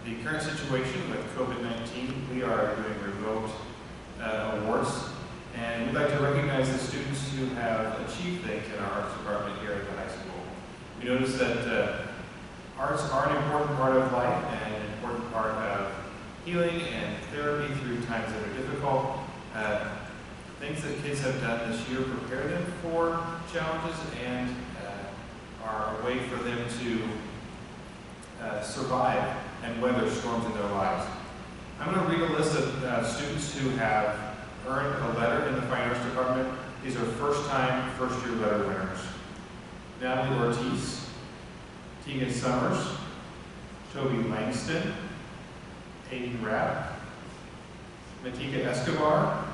the current situation with COVID-19, we are doing remote awards, and we'd like to recognize the students who have achieved things in our arts department here at the high school. We noticed that arts are an important part of life and an important part of healing and therapy through times that are difficult. Things that kids have done this year prepare them for challenges and are a way for them to survive and weather storms in their lives. I'm going to read a list of students who have earned a letter in the Fine Arts Department. These are first-time, first-year letter winners. Natalie Ortiz, Tegan Summers, Toby Langston, Hayden Rapp, Matika Escobar,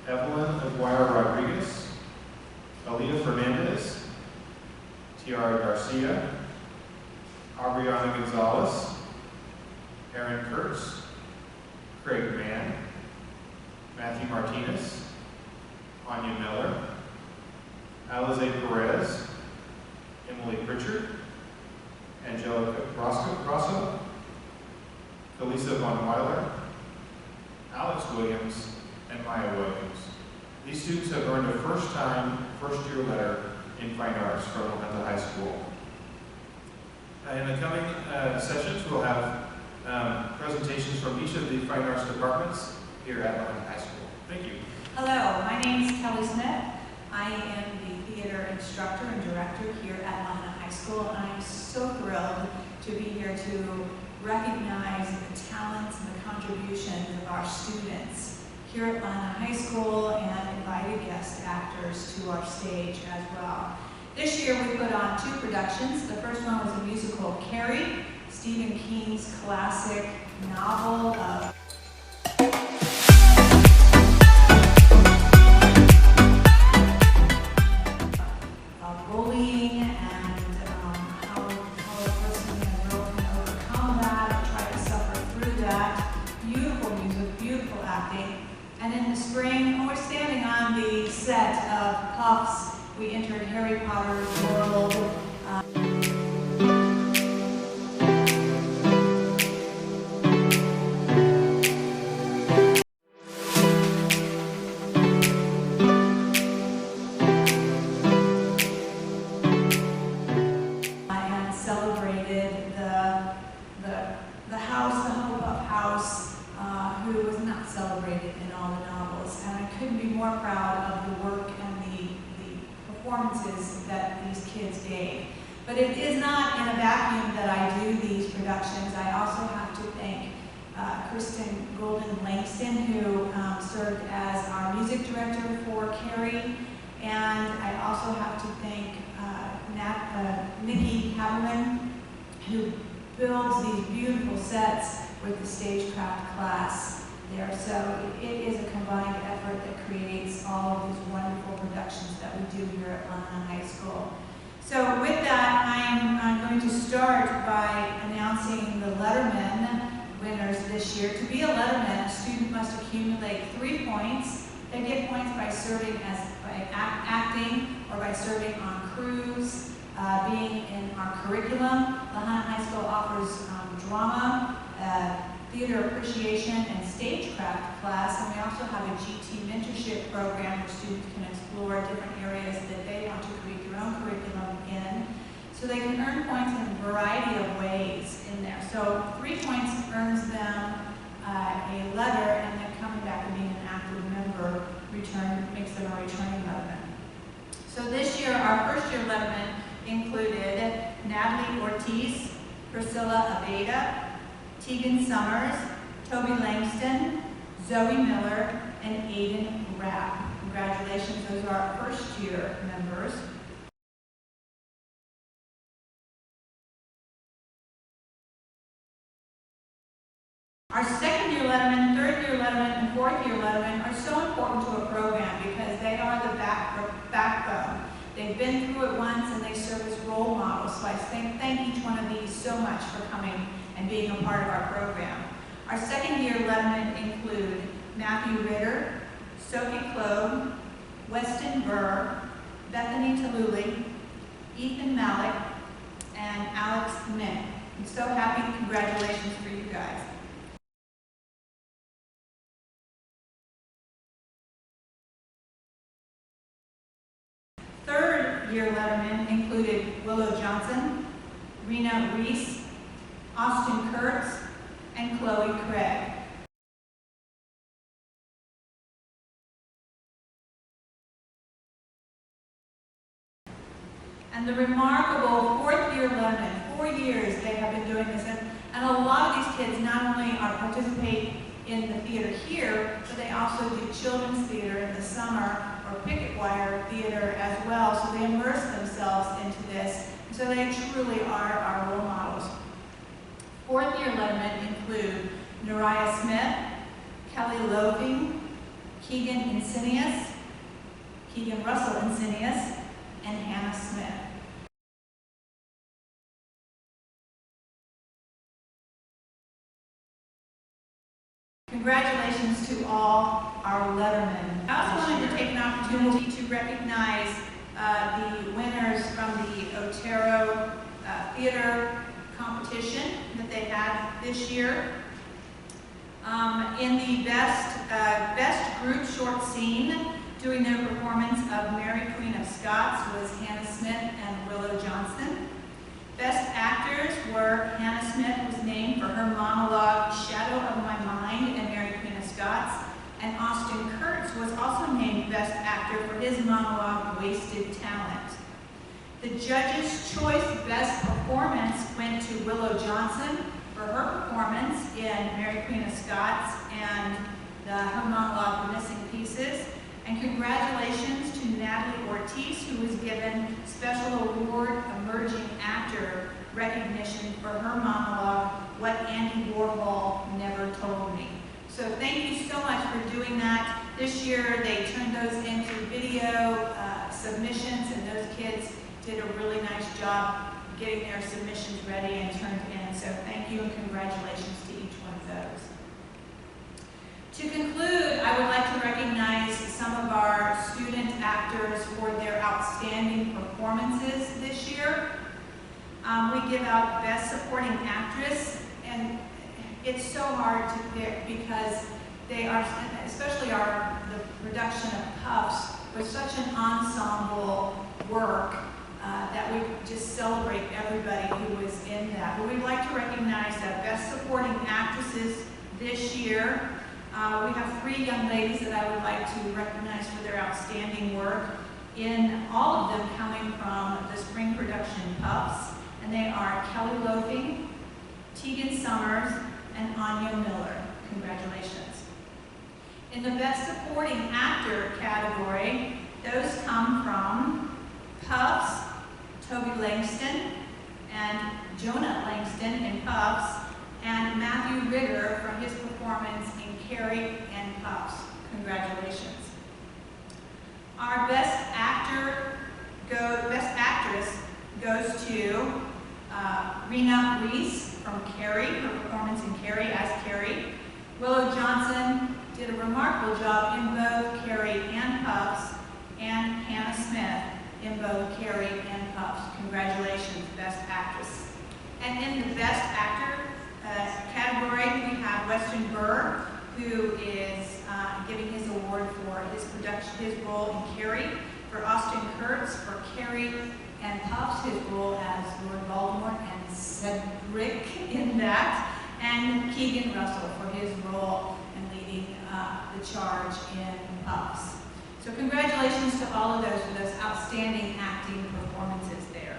Evelyn Aguirre Rodriguez, Aaliyah Fernandez, Tiara Garcia, Aubriana Gonzalez, Aaron Kurtz, Craig Mann, Matthew Martinez, Anya Miller, Alize Perez, Emily Pritchard, Angelica Grosso, Felisa Von Weiler, Alex Williams, and Maya Williams. These students have earned a first-time, first-year letter in Fine Arts from Junta High School. In the coming sessions, we'll have presentations from each of the Fine Arts departments here at Junta High School. Thank you. Hello, my name is Kelly Smith. I am the theater instructor and director here at Junta High School, and I'm so thrilled to be here to recognize the talents and the contributions of our students here at Junta High School and invited guest actors to our stage as well. This year we put on 2 productions. The first one was a musical, Carrie, Stephen King's classic novel of bullying and how a person in the world can overcome that and try to suffer through that. Beautiful music, beautiful acting. And in the spring, we're standing on the set of Puffs. We entered Harry Potter's world. And celebrated the house, the Hufflepuff house, who was not celebrated in all the novels. And I couldn't be more proud of the work and the performances that these kids gave. But it is not in a vacuum that I do these productions. I also have to thank Kristin Golding-Langston, who served as our music director for Carrie. And I also have to thank Niki Haberman, who builds these beautiful sets with the stagecraft class there. So it is a combined effort that creates all of these wonderful productions that we do here at Junta High School. So with that, I'm going to start by announcing the Letterman winners this year. To be a Letterman, a student must accumulate 3 points. They get points by serving by acting or by serving on crews, being in our curriculum. Junta High School offers drama, theater appreciation, and stagecraft class, and we also have a GT mentorship program where students can explore different areas that they want to create their own curriculum in. So they can earn points in a variety of ways in there. So 3 points earns them a letter, and then coming back and being an active member makes them a returning letterman. So this year, our first year letterman included Natalie Ortiz, Priscilla Aveda, Tegan Summers, Toby Langston, Zoe Miller, and Aiden Rapp. Congratulations, those are our first year members. Our second year letterman, third year letterman, and fourth year letterman are so important to a program because they are the backbone. They've been through it once and they serve as role models. So I thank each one of these so much for coming and being a part of our program. Our second year lettermen include Matthew Ritter, Sophie Claude, Weston Burr, Bethany Taluli, Ethan Malik, and Alex Mick. I'm so happy. Congratulations for you guys. Third-year lettermen included Willow Johnson, Rena Reese, Austin Kurtz, and Chloe Craig. And the remarkable fourth-year lettermen, 4 years they have been doing this, and a lot of these kids not only participate in the theater here, but they also do children's theater in the summer or picket wire theater as well, so they immerse themselves into this, and so they truly are our role models. Fourth-year lettermen include Nariah Smith, Kelly Loving, Keegan Russell Insinius, and Hannah Smith. Congratulations to all our lettermen. I also wanted to take an opportunity to recognize the winners from the Otero theater competition that they had this year. In the best group short scene, doing their performance of Mary Queen of Scots was Hannah Smith and Willow Johnson. Best actors were Hannah Smith was named for her monologue Shadow of My Mind and Mary Queen of Scots, and Austin Kurtz was also named Best Actor for his monologue Wasted Talent. The judges' choice Best Performance went to Willow Johnson for her performance in Mary Queen of Scots and her monologue The Missing Pieces. And congratulations to Natalie Ortiz, who was given Special Award Emerging Actor recognition for her monologue, What Andy Warhol Never Told Me. So thank you so much for doing that. This year they turned those into video submissions, and those kids did a really nice job getting their submissions ready and turned in. So thank you and congratulations to each one of those. To conclude, I would like to recognize some of our student actors for their outstanding performances this year. We give out Best Supporting Actress, and it's so hard to pick because they are, especially the production of Puffs, was such an ensemble work that we just celebrate everybody who was in that. But we'd like to recognize Best Supporting Actresses this year. We have 3 young ladies that I would like to recognize for their outstanding work, in all of them coming from the spring production Puffs, and they are Kelly Loafing, Tegan Summers, and Anya Miller. Congratulations. In the Best Supporting Actor category, those come from Puffs, Golding-Langston, and Jonah Langston in Puffs, and Matthew Ritter for his performance in Carrie and Puffs. Congratulations. Our Best Actress goes to Rena Reese from Carrie, her performance in Carrie as Carrie. Willow Johnson did a remarkable job in both Carrie and Puffs, and Hannah Smith in both Carrie and Puffs. Congratulations, Best Actress. And in the Best Actor category, we have Weston Burr, who is giving his award for his role in Carrie, for Austin Kurtz for Carrie and Puffs, his role as Lord Voldemort and Cedric in that, and Keegan Russell for his role in leading the charge in Puffs. So congratulations to all of those for those outstanding acting performances there.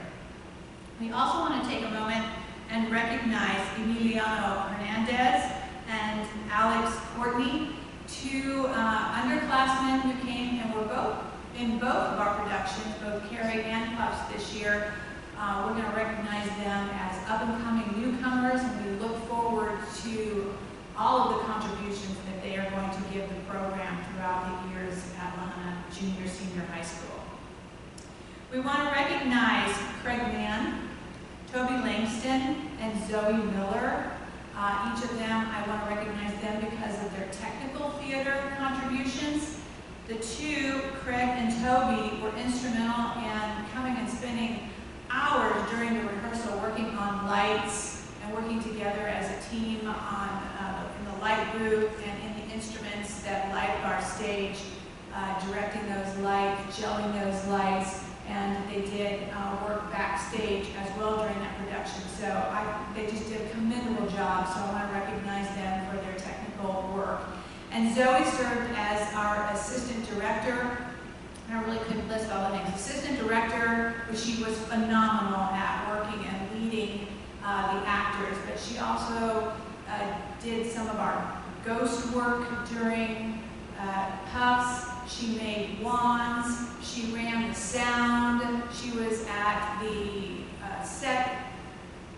We also want to take a moment and recognize Emiliano Hernandez and Alex Courtney, 2 underclassmen who came and were both in both of our productions, both Carrie and Puffs this year. We're going to recognize them as up-and-coming newcomers, and we look forward to all of the contributions that they are going to give the program throughout the years at Lahana Junior Senior High School. We want to recognize Craig Mann, Toby Langston, and Zoe Miller. Each of them, I want to recognize them because of their technical theater contributions. The 2, Craig and Toby, were instrumental in coming and spending hours during the rehearsal working on lights and working together as a team on, in the light group and in the instruments that light our stage, directing those lights, gelling those lights, and they did work backstage as well during that production. So they just did a commendable job, so I want to recognize them for their technical work. And Zoe served as our assistant director. I really couldn't list all the things. Assistant director, but she was phenomenal at working and leading the actors, but she also did some of our ghost work during puffs. She made wands, she ran the sound, she was at the set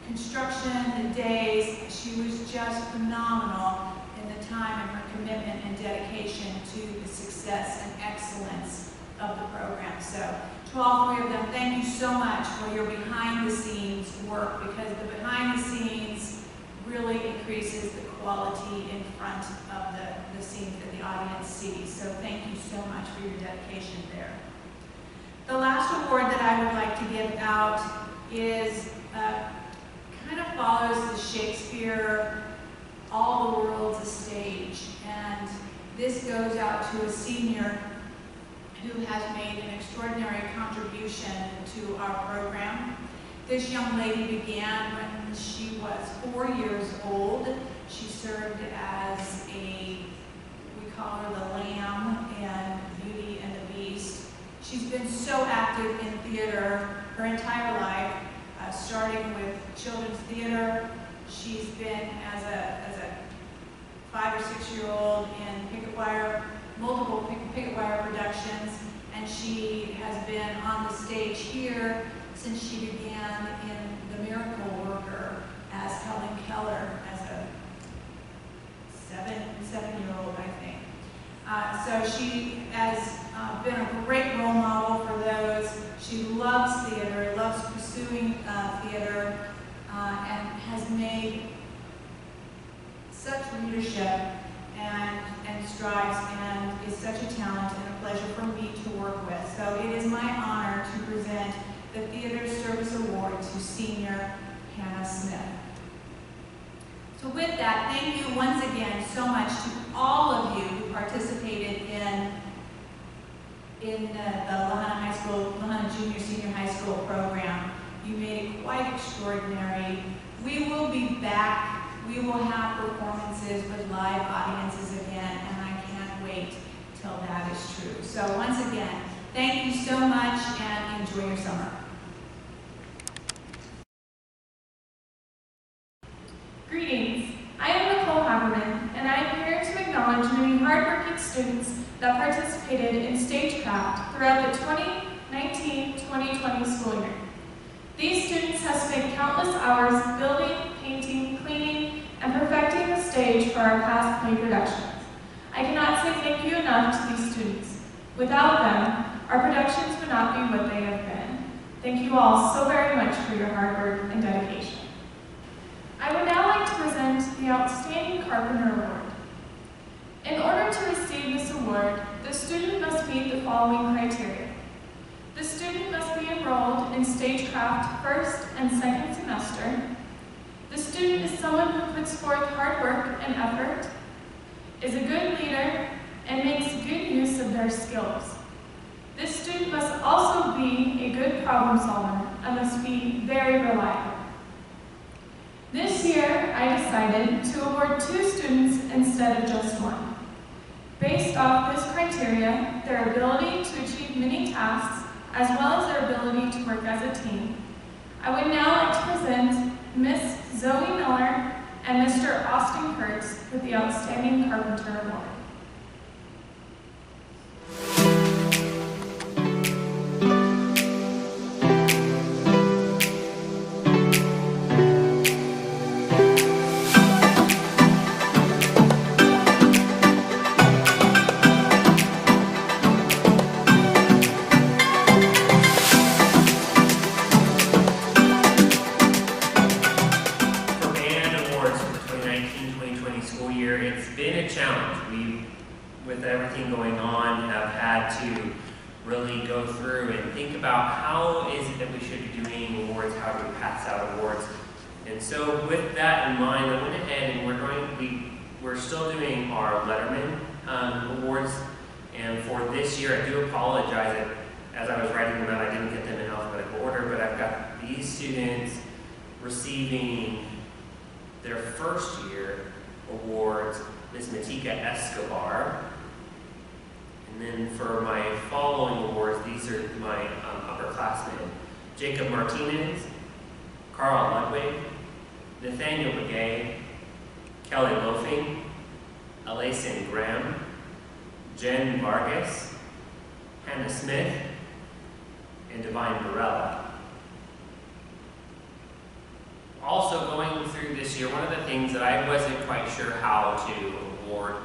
construction, the days. She was just phenomenal in the time and her commitment and dedication to the success and excellence of the program. So to all three of them, thank you so much for your behind the scenes work, because the behind the scenes really increases the quality in front of the scenes that the audience sees. So thank you so much for your dedication there. The last award that I would like to give out is kind of follows the Shakespeare All the World's a Stage, and this goes out to a senior who has made an extraordinary contribution to our program. This young lady began when she was 4 years old. She served as we call her the Lamb in Beauty and the Beast. She's been so active in theater her entire life, starting with children's theater. She's been as a 5 or 6 year old in picket wire, multiple picket wire productions, and she has been on the stage here since she began in The Miracle Worker as Helen Keller as a seven-year-old, I think. So she has been a great role model for those. She loves theater, loves pursuing theater, and has made such leadership and strides, and is such a talent and a pleasure for me to work with. So it is my honor to present the Theater Service Award to Senior Hannah Smith. So with that, thank you once again so much to all of you who participated in the Lahana Junior Senior High School program. You made it quite extraordinary. We will be back. We will have performances with live audiences again, and I can't wait till that is true. So once again, thank you so much, and enjoy your summer. Greetings. I am Nicole Haberman, and I am here to acknowledge many hardworking students that participated in stagecraft throughout the 2019-2020 school year. These students have spent countless hours building, painting, cleaning, and perfecting the stage for our past play productions. I cannot say thank you enough to these students. Without them, our productions would not be what they have been. Thank you all so very much for your hard work and dedication. I would now like to present the Outstanding Carpenter Award. In order to receive this award, the student must meet the following criteria. The student must be enrolled in stagecraft first and second semester. The student is someone who puts forth hard work and effort, is a good leader, and makes good use of their skills. This student must also be a good problem solver and must be very reliable. This year, I decided to award 2 students instead of just 1. Based off this criteria, their ability to achieve many tasks, as well as their ability to work as a team, I would now like to present Miss Zoe Miller and Mr. Austin Kurtz with the Outstanding Carpenter Award. With everything going on, have had to really go through and think about how is it that we should be doing awards, how do we pass out awards. And so with that in mind, I went ahead and we're still doing our Letterman awards. And for this year, I do apologize that as I was writing them out, I didn't get them in alphabetical order, but I've got these students receiving their first year awards, Ms. Matika Escobar. And then for my following awards, these are my upperclassmen: Jacob Martinez, Carl Ludwig, Nathaniel Begay, Kelly Loafing, Alayson Graham, Jen Vargas, Hannah Smith, and Divine Barella. Also going through this year, one of the things that I wasn't quite sure how to award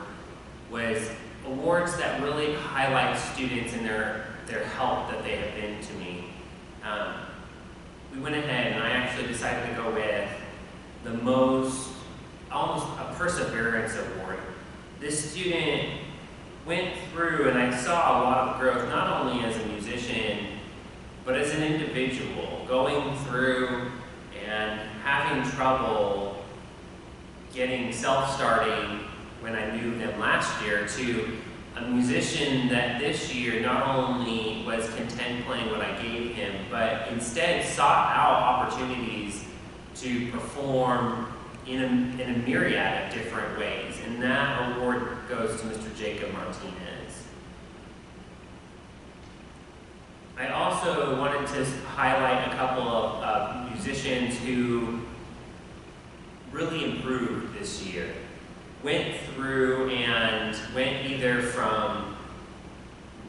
was awards that really highlight students and their help that they have been to me. We went ahead and I actually decided to go with the almost a perseverance award. This student went through, and I saw a lot of growth, not only as a musician, but as an individual, going through and having trouble getting self-starting when I knew them last year, to a musician that this year not only was content playing what I gave him, but instead sought out opportunities to perform in a myriad of different ways. And that award goes to Mr. Jacob Martinez. I also wanted to highlight a couple of musicians who really improved this year. Went through and went either from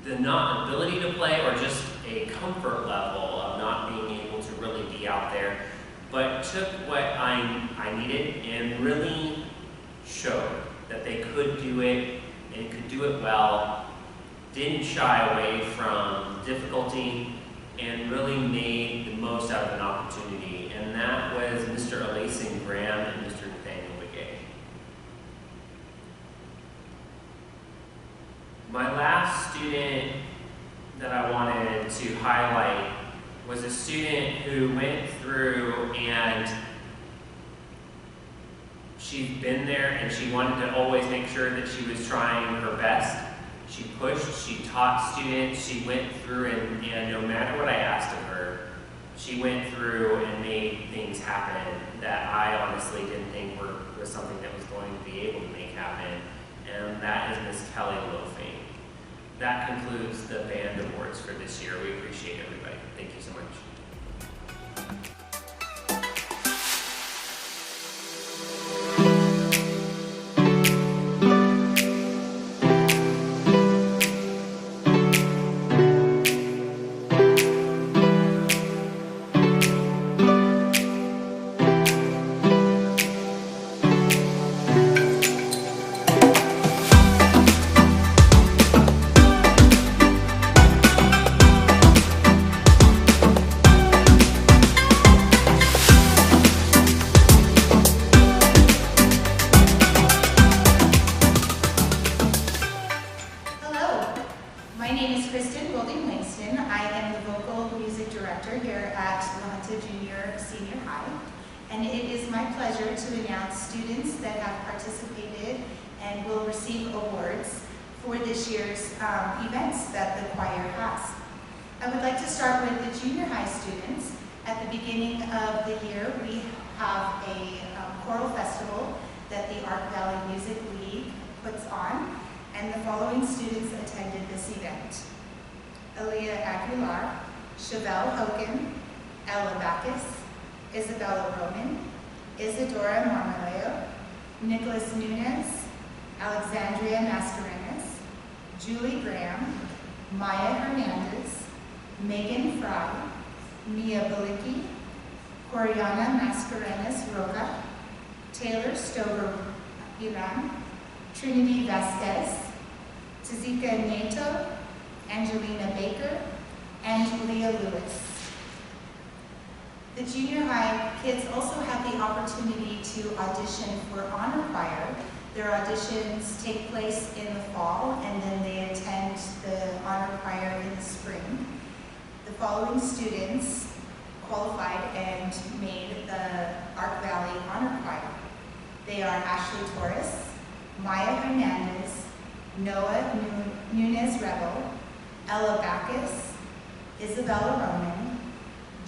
the not ability to play or just a comfort level of not being able to really be out there, but took what I needed and really showed that they could do it and could do it well, didn't shy away from difficulty, and really made the most out of an opportunity. And that was Mr. Alayson Graham and Mr. Nathaniel Begay. My last student that I wanted to highlight was a student who went through and she'd been there and she wanted to always make sure that she was trying her best. She pushed, she taught students, she went through and no matter what I asked of her, she went through and made things happen that I honestly didn't think was something that was going to be able to make happen. And that is Miss Kelly Loafing. That concludes the band awards for this year. We appreciate everybody. Thank you so much. My name is Kristin Golding-Langston. I am the vocal music director here at Junta Junior Senior High. And it is my pleasure to announce students that have participated and will receive awards for this year's events that the choir has. I would like to start with the junior high students. At the beginning of the year, we have a choral festival that the Arc Valley Music League puts on, and the following students attended this event: Aaliyah Aguilar, Chevelle Hogan, Ella Backus, Isabella Roman, Isadora Marmaleo, Nicholas Nunez, Alexandria Mascarenas, Julie Graham, Maya Hernandez, Megan Fry, Mia Balicki, Coriana Mascarenas Roca, Taylor Stover Ilan, Trinity Vasquez, Tazika Nieto, Angelina Baker, and Leah Lewis. The junior high kids also have the opportunity to audition for honor choir. Their auditions take place in the fall, and then they attend the honor choir in the spring. The following students qualified and made the Arc Valley Honor Choir. They are Ashley Torres, Maya Hernandez, Noah Nunez Rebel, Ella Backus, Isabella Roman,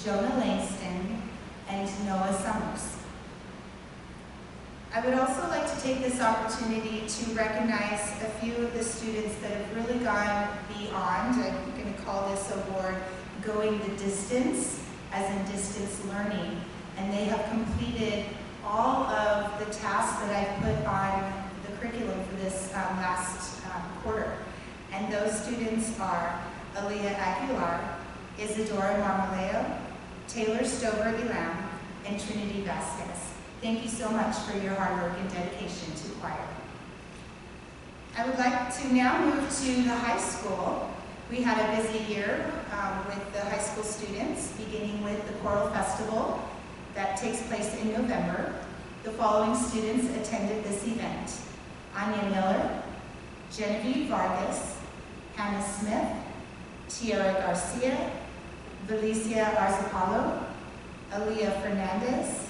Jonah Langston, and Noah Summers. I would also like to take this opportunity to recognize a few of the students that have really gone beyond. I'm going to call this award Going the Distance, as in distance learning. And they have completed all of the tasks that I've put on the curriculum for this last quarter. And those students are Aaliyah Aguilar, Isadora Marmoleo, Taylor Stover-Elam, and Trinity Vasquez. Thank you so much for your hard work and dedication to choir. I would like to now move to the high school. We had a busy year with the high school students, beginning with the choral festival that takes place in November. The following students attended this event: Anya Miller, Genevieve Vargas, Hannah Smith, Tiara Garcia, Valicia Arzapalo, Aaliyah Fernandez,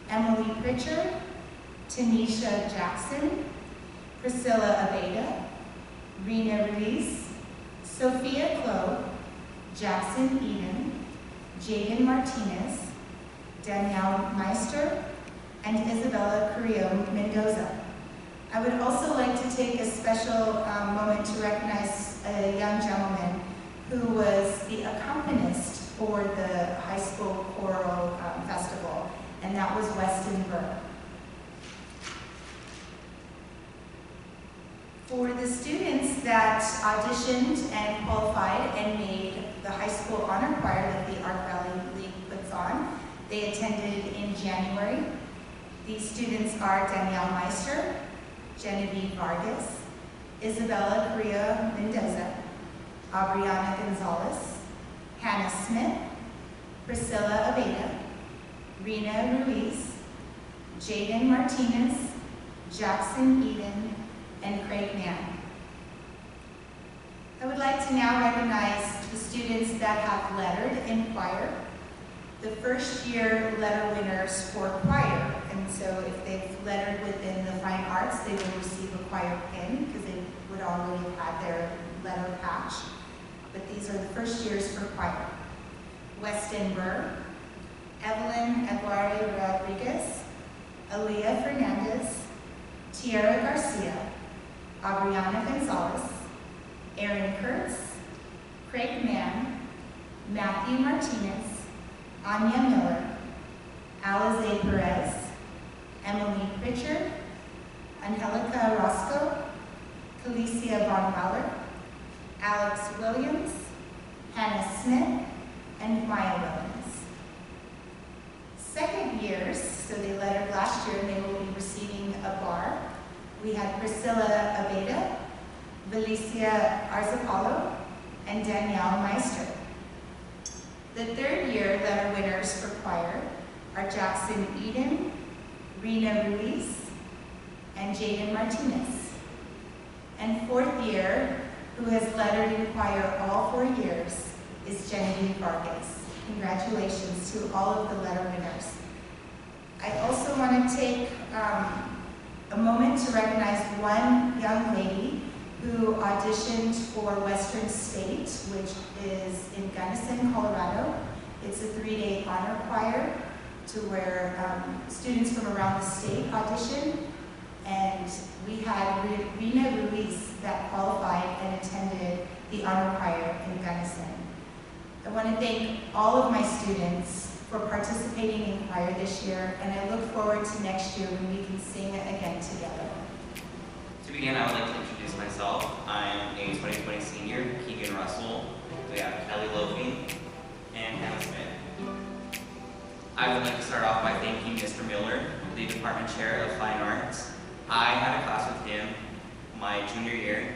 Emily Pritchard, Tanisha Jackson, Priscilla Abeda, Rena Ruiz, Sophia Clough, Jackson Eden, Jaden Martinez, Danielle Meister, and Isabella Carrillo Mendoza. I would also like to take a special moment to recognize a young gentleman who was the accompanist for the high school choral festival, and that was Weston Burr. For the students that auditioned and qualified and made the high school honor choir that the Arc Valley League puts on, they attended in January. These students are Danielle Meister, Genevieve Vargas, Isabella Correa Mendoza, Aubriana Gonzalez, Hannah Smith, Priscilla Abeda, Rena Ruiz, Jaden Martinez, Jackson Eden, and Craig Mann. I would like to now recognize the students that have lettered in choir. The first year letter winners for choir, and so if they've lettered within the fine arts, they will receive a choir pin because they would already have had their letter patch. But these are the first years for choir. Weston Burr, Evelyn Eduardo Rodriguez, Aaliyah Fernandez, Tiara Garcia, Aubriana Gonzalez, Aaron Kurtz, Craig Mann, Matthew Martinez, Anya Miller, Alize Perez, Emily Pritchard, Angelica Roscoe, Calicia Von Waller, Alex Williams, Hannah Smith, and Maya Williams. Second years, so they lettered last year and they will be receiving a bar. We had Priscilla Abeda, Valicia Arzapalo, and Danielle Meister. The third year letter winners for choir are Jackson Eden, Rena Ruiz, and Jaden Martinez. And fourth year, who has lettered in choir all 4 years, is Genevieve Vargas. Congratulations to all of the letter winners. I also want to take a moment to recognize one young lady who auditioned for Western State, which is in Gunnison, Colorado. It's a 3-day honor choir to where students from around the state audition. And we had Rena Ruiz that qualified and attended the honor choir in Gunnison. I want to thank all of my students for participating in choir this year, and I look forward to next year when we can sing it again together. To begin, I would like to introduce myself. I'm a 2020 senior, Keegan Russell. We have Kelly Lofi and Hannah Smith. I would like to start off by thanking Mr. Miller, the Department Chair of Fine Arts. I had a class with him my junior year,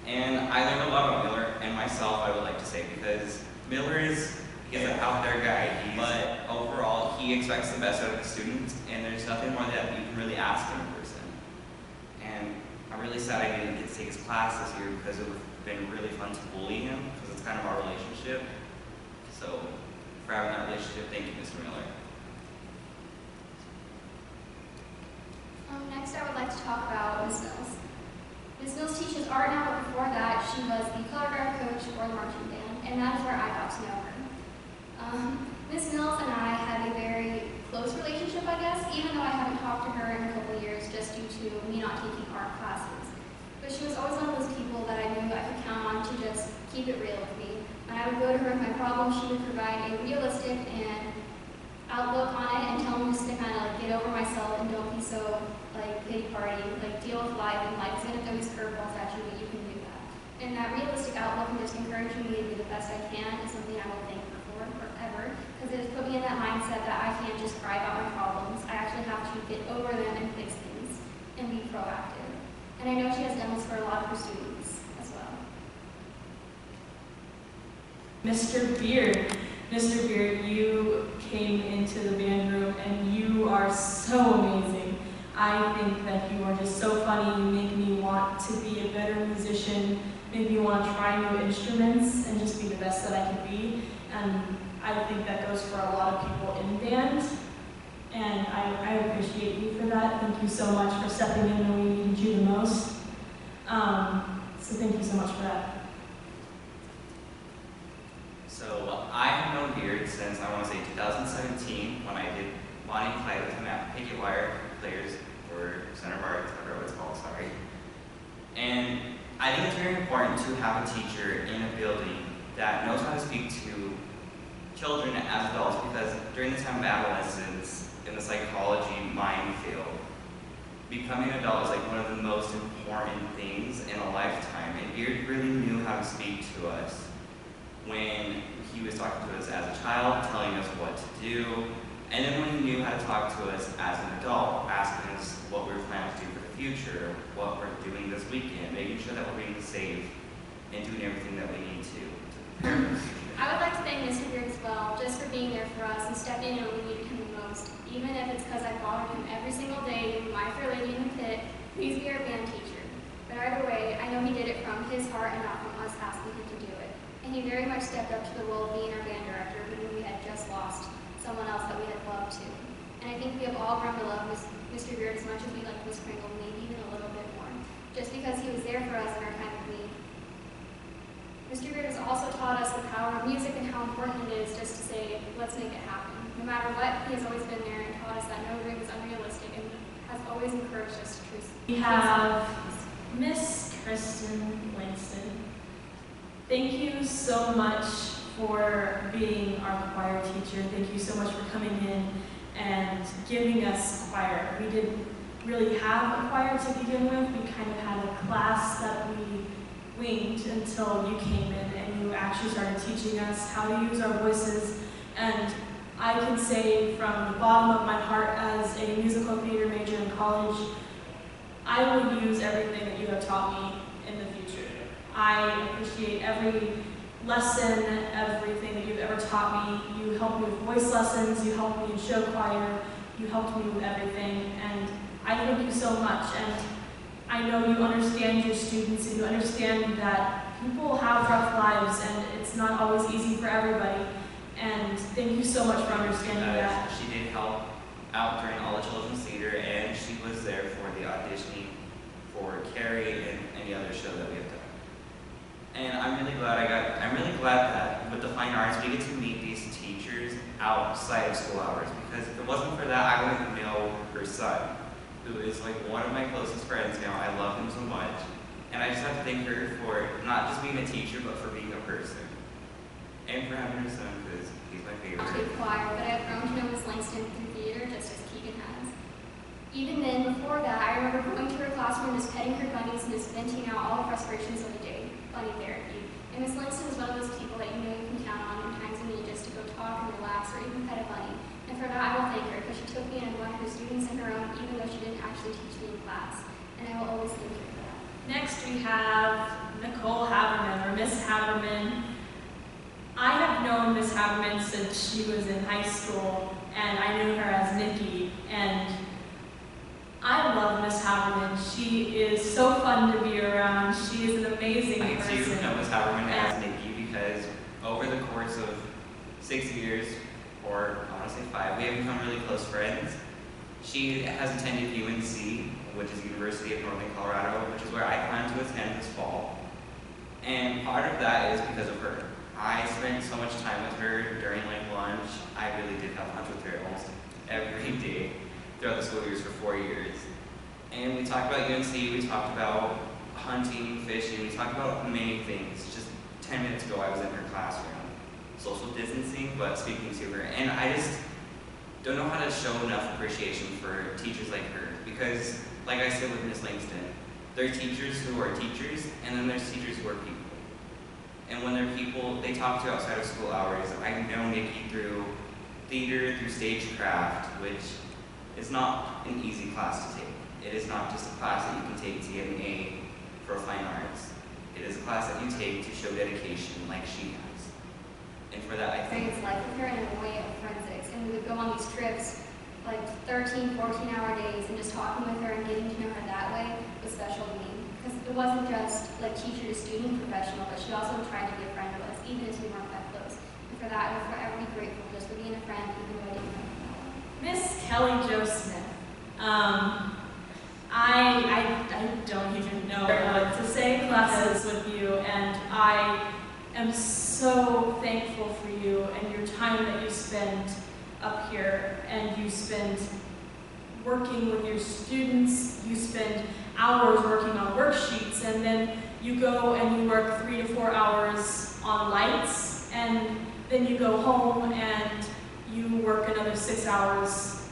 and I learned a lot about Miller and myself, I would like to say, because Miller is an out there guy, but overall, he expects the best out of the students, and there's nothing more that you can really ask him in person. And I'm really sad I didn't get to take his class this year because it would have been really fun to bully him, because it's kind of our relationship. So for having that relationship. Thank you, Mr. Miller. Next, I would like to talk about Ms. Mills. Ms. Mills teaches art now, but before that, she was the color guard coach for the marching band, and that is where I got to know her. Ms. Mills and I have a very close relationship, I guess, even though I haven't talked to her in a couple of years just due to me not taking art classes. But she was always one of those people that I knew I could count on to just keep it real with me. When I would go to her with my problems, she would provide a realistic and outlook on it and tell me just to kind of like get over myself and don't be so like pity party, like deal with life, and life is gonna throw these curveballs at you, but you can do that. And that realistic outlook and just encouraging me to do the best I can is something I will thank her for forever, because it has put me in that mindset that I can't just cry about my problems. I actually have to get over them and fix things and be proactive. And I know she has done this for a lot of her students as well. Mr. Beard. Mr. Beard, you came into the band room and you are so amazing. I think that you are just so funny. You make me want to be a better musician, make me want to try new instruments and just be the best that I can be. And I think that goes for a lot of people in band. And I appreciate you for that. Thank you so much for stepping in when we needed you the most. So thank you so much for that. So I have known Beard since I want to say 2017 when I did Bonnie and Clyde with him at Picket Wire Players for Center Bar, whatever it's called, sorry. And I think it's very important to have a teacher in a building that knows how to speak to children as adults, because during the time of adolescence in the psychology minefield, becoming an adult is like one of the most important things in a lifetime. And Beard really knew how to speak to us when he was talking to us as a child, telling us what to do, and then when he knew how to talk to us as an adult, asking us what we were planning to do for the future, what we're doing this weekend, making sure that we're being safe, and doing everything that we need to prepare for the future. I would like to thank Mr. Beard as well, just for being there for us and stepping in when we needed him the most. Even if it's because I followed him every single day, my Fair Lady in the pit, please be our band teacher. But either way, I know he did it from his heart and not from us asking him to do it. And he very much stepped up to the role of being our band director when we had just lost someone else that we had loved too. And I think we have all grown to love Mr. Beard as much as we like Miss Kringle, maybe even a little bit more, just because he was there for us in our time of need. Mr. Beard has also taught us the power of music and how important it is just to say, let's make it happen. No matter what, he has always been there and taught us that no dream is unrealistic and has always encouraged us to truth. We have Miss Kristin Langston. Thank you so much for being our choir teacher. Thank you so much for coming in and giving us choir. We didn't really have a choir to begin with. We kind of had a class that we winged until you came in and you actually started teaching us how to use our voices. And I can say from the bottom of my heart as a musical theater major in college, I will use everything that you have taught me in the future. I appreciate every lesson, everything that you've ever taught me. You helped me with voice lessons, you helped me in show choir, you helped me with everything, and I thank you so much. And I know you understand your students and you understand that people have rough lives and it's not always easy for everybody. And thank you so much for understanding that. She did help out during all the children's theater, and she was there for the auditioning for Carrie and any other show that we have done. And I'm really glad that with the fine arts we get to meet these teachers outside of school hours, because if it wasn't for that, I wouldn't know her son, who is like one of my closest friends now. I love him so much. And I just have to thank her for not just being a teacher, but for being a person. And for having her son, because he's my favorite. Actually choir, but I've grown to know Miss Langston through theater just as Keegan has. Even then, before that, I remember going to her classroom, just petting her bunnies and just venting out all the frustrations of the day, bunny therapy. And Miss Langston is one of those people that you know you can count on in times of need just to go talk and relax or even pet a bunny. And for that, I will thank her, because she took me and one of her students in her own, even though she didn't actually teach me in class. And I will always thank her for that. Next we have Nicole Haberman, or Miss Haberman. I have known Miss Haberman since she was in high school, and I knew her as Niki, and I love Miss Haberman. She is so fun to be around. She is an amazing person. I too know Miss Haberman as Niki, because over the course of 6 years, or I want to say 5, we have become really close friends. She has attended UNC, which is University of Northern Colorado, which is where I plan to attend this fall. And part of that is because of her. I spent so much time with her during lunch. I really did have lunch with her almost every day throughout the school years for 4 years. And we talked about UNC, we talked about hunting, fishing, we talked about many things. Just 10 minutes ago I was in her classroom, social distancing, but speaking to her. And I just don't know how to show enough appreciation for teachers like her. Because, like I said with Ms. Langston, there are teachers who are teachers, and then there's teachers who are people. And when they're people, they talk to outside of school hours. I know Niki through theater, through stagecraft, which is not an easy class to take. It is not just a class that you can take to get an A for fine arts. It is a class that you take to show dedication like she has. And for that, I think It's like with her in a way of forensics, and we would go on these trips, like 13, 14-hour days, and just talking with her and getting to know her that way was special to me. Because it wasn't just like teacher to student professional, but she also tried to be a friend to us, even if we weren't that close. And for that, I will forever be grateful just for being a friend, even though I didn't know her. Miss Kelly Jo Smith. I don't even know what to say classes with you, and I am so thankful for you and your time that you spend up here, and you spend working with your students, you spend hours working on worksheets, and then you go and you work 3 to 4 hours on lights, and then you go home and you work another 6 hours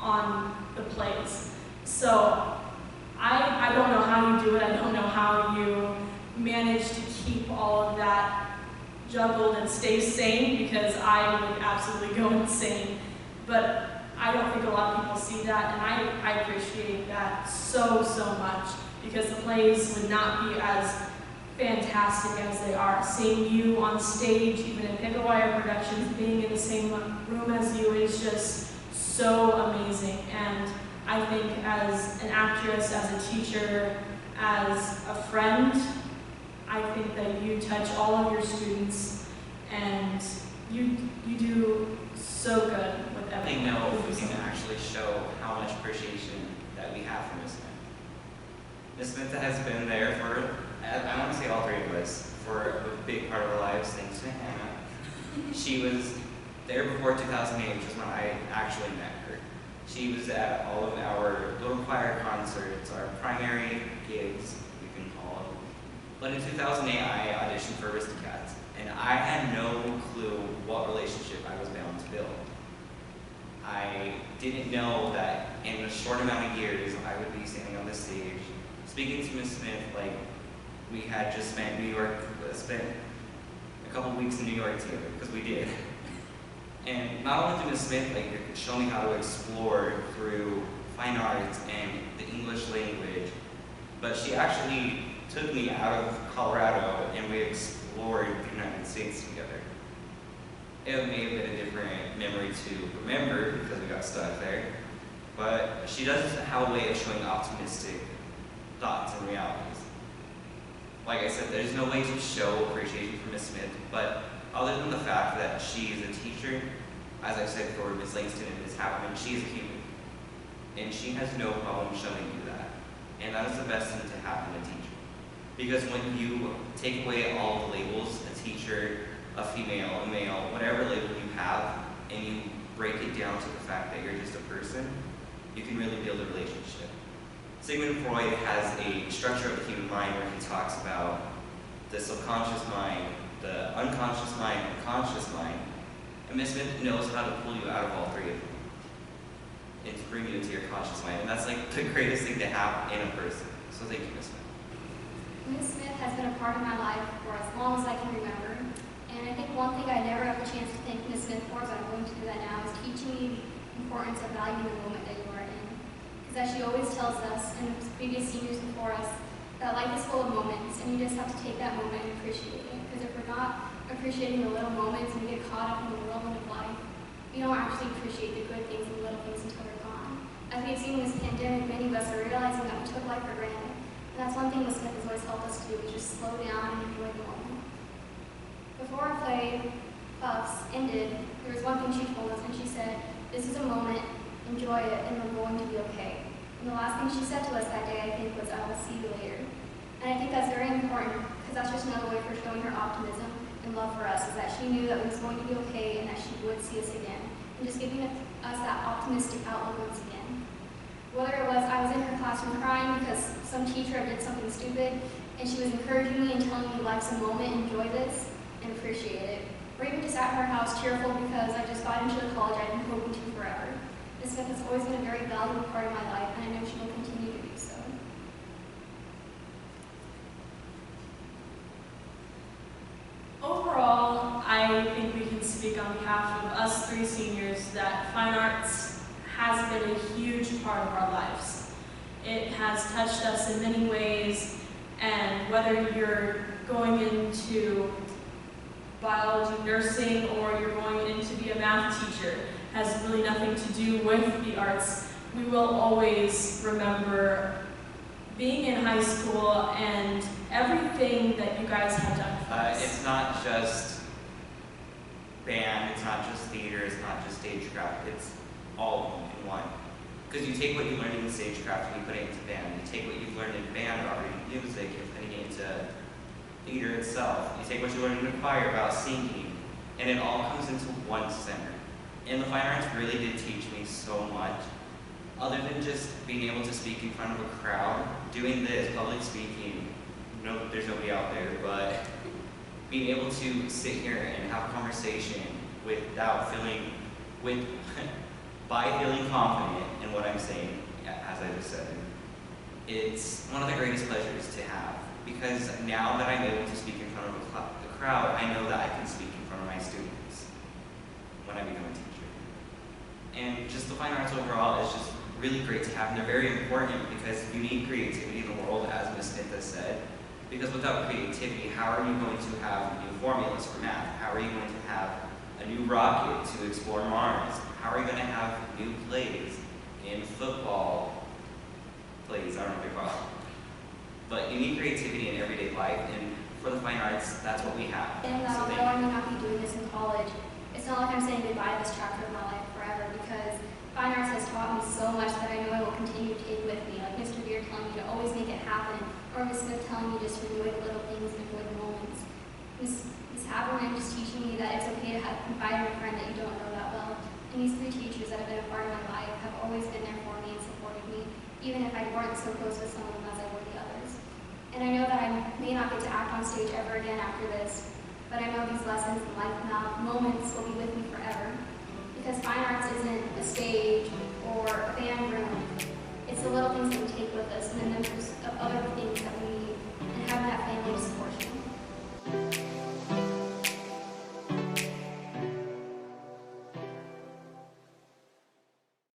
on the plays. So I don't know how you do it. I don't know how you manage to keep all of that juggled and stay sane, because I would absolutely go insane. But I don't think a lot of people see that, and I appreciate that so much, because the plays would not be as fantastic as they are. Seeing you on stage, even in Pick a Wire productions, being in the same room as you is just so amazing. And I think as an actress, as a teacher, as a friend, I think that you touch all of your students, and you do so good with I everything. know if we can actually show how much appreciation that we have for Ms. Smith. Ms. Smith has been there for, I want to say all 3 of us, for a big part of our lives, thanks to Hannah. She was there before 2008, which is when I actually met her. She was at all of our little choir concerts, our primary gigs, we can call them. But in 2008, I auditioned for Aristocats, and I had no clue what relationship I was bound to build. I didn't know that in a short amount of years, I would be standing on this stage, speaking to Ms. Smith, like we had just spent a couple weeks in New York together, because we did. And not only did Ms. Smith show me how to explore through fine arts and the English language, but she actually took me out of Colorado and we explored the United States together. It may have been a different memory to remember because we got stuck there, but she does have a way of showing optimistic thoughts and realities. Like I said, there's no way to show appreciation for Ms. Smith, but other than the fact that she is a teacher, as I said for Ms. Langston and Ms. Haberman, she is a human. And she has no problem showing you that. And that is the best thing to happen to a teacher. Because when you take away all the labels, a teacher, a female, a male, whatever label you have, and you break it down to the fact that you're just a person, you can really build a relationship. Sigmund Freud has a structure of the human mind where he talks about the subconscious mind, the unconscious mind, and conscious mind. And Ms. Smith knows how to pull you out of all 3 of them and to bring you into your conscious mind. And that's like the greatest thing to have in a person. So thank you, Ms. Smith. Ms. Smith has been a part of my life for as long as I can remember. And I think one thing I never have a chance to thank Ms. Smith for, but I'm going to do that now, is teaching me the importance of valuing the moment that you are in. Because as she always tells us, and previous seniors before us, that life is full of moments, and you just have to take that moment and appreciate it. Because if we're not appreciating the little moments and we get caught up in the whirlwind of life, we don't actually appreciate the good things and the little things until they're gone. As we've seen in this pandemic, many of us are realizing that we took life for granted. And that's one thing Ms. Smith has always helped us to do, is just slow down and enjoy the moment. Before I play puffs ended, there was one thing she told us, and she said, "This is a moment, enjoy it, and we're going to be okay." And the last thing she said to us that day, I think, was, "I will see you later." And I think that's very important, because that's just another way for showing her optimism and love for us, is that she knew that it was going to be okay and that she would see us again. And just giving us that optimistic outlook once again. Whether it was I was in her classroom crying because some teacher did something stupid, and she was encouraging me and telling me life's a moment, enjoy this, and appreciate it. Or even just at her house cheerful because I just got into the college I've been hoping to forever. Ms. Smith has always been a very valuable part of my life, and I know she will continue to do so. Overall, I think we can speak on behalf of us 3 seniors that fine arts has been a huge part of our lives. It has touched us in many ways, and whether you're going into biology, nursing, or you're going in to be a math teacher, has really nothing to do with the arts. We will always remember being in high school and everything that you guys have done for us. It's not just band, it's not just theater, it's not just stagecraft, it's all of them in one. Because you take what you learned in stagecraft and you put it into band. You take what you've learned in band or in music and putting it into theater itself. You take what you learned in the choir about singing, and it all comes into one center. And the fine arts really did teach me so much. Other than just being able to speak in front of a crowd, doing this, public speaking, no, there's nobody out there, but being able to sit here and have a conversation without feeling, by feeling confident in what I'm saying, as I just said, it's one of the greatest pleasures to have. Because now that I'm able to speak in front of a crowd, I know that I can speak in front of my students when I become a teacher. And just the fine arts overall is just really great to have, and they're very important because you need creativity in the world, as Ms. Smith has said. Because without creativity, how are you going to have new formulas for math? How are you going to have a new rocket to explore Mars? How are you going to have new plays in football plays? I don't know what they're called. But you need creativity in everyday life, and for the fine arts, that's what we have. And So although I may not be doing this in college, it's not like I'm saying goodbye to this chapter of my life forever, because fine arts has taught me so much that I know I will continue to take with me. Like Mr. Beard telling me to always make it happen, or Ms. Smith telling me just to enjoy the little things and enjoy the moments. Ms. Haberman just teaching me that it's okay to have confide in a friend that you don't know that well. And these 3 teachers that have been a part of my life have always been there for me and supported me, even if I weren't so close with some of them as I were the others. And I know that I may not get to act on stage ever again after this, but I know these lessons and life moments will be with me forever. Because fine arts isn't a stage or a band room. It's the little things that we take with us, and then there's